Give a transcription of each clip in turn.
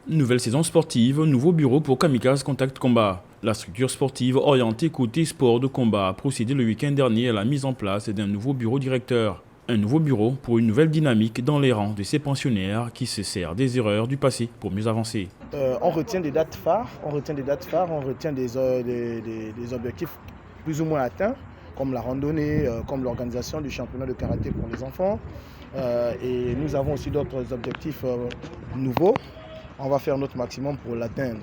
Nouvelle saison sportive, nouveau bureau pour Kamikaze Contact Combat. La structure sportive orientée côté sport de combat a procédé le week-end dernier à la mise en place d'un nouveau bureau directeur. Un nouveau bureau pour une nouvelle dynamique dans les rangs de ces pensionnaires qui se servent des erreurs du passé pour mieux avancer. On retient des dates phares, on retient des objectifs plus ou moins atteints, comme la randonnée, comme l'organisation du championnat de karaté pour les enfants. Et nous avons aussi d'autres objectifs nouveaux. On va faire notre maximum pour l'atteindre.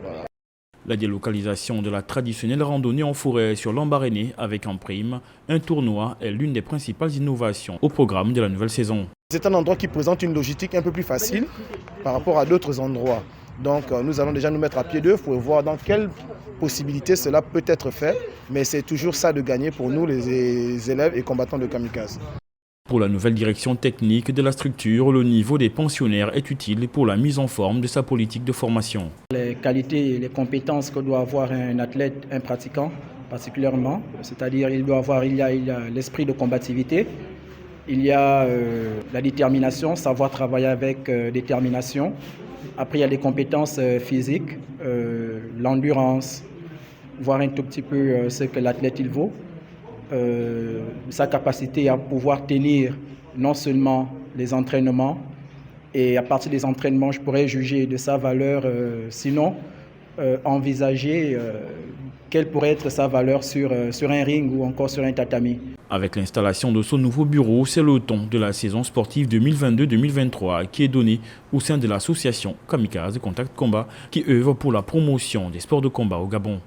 La délocalisation de la traditionnelle randonnée en forêt sur l'Embarréné avec en prime un tournoi est l'une des principales innovations au programme de la nouvelle saison. C'est un endroit qui présente une logistique un peu plus facile par rapport à d'autres endroits. Donc nous allons déjà nous mettre à pied d'œuvre pour voir dans quelles possibilités cela peut être fait. Mais c'est toujours ça de gagner pour nous les élèves et combattants de Kamikaze. Pour la nouvelle direction technique de la structure, le niveau des pensionnaires est utile pour la mise en forme de sa politique de formation. Les qualités et les compétences que doit avoir un athlète, un pratiquant particulièrement, c'est-à-dire il y a l'esprit de combativité, il y a la détermination, savoir travailler avec détermination. Après, il y a les compétences physiques, l'endurance, voir un tout petit peu ce que l'athlète il vaut. Sa capacité à pouvoir tenir non seulement les entraînements, et à partir des entraînements, je pourrais juger de sa valeur, sinon envisager quelle pourrait être sa valeur sur un ring ou encore sur un tatami. Avec l'installation de ce nouveau bureau, c'est le ton de la saison sportive 2022-2023 qui est donné au sein de l'association Kamikaze Contact Combat qui œuvre pour la promotion des sports de combat au Gabon.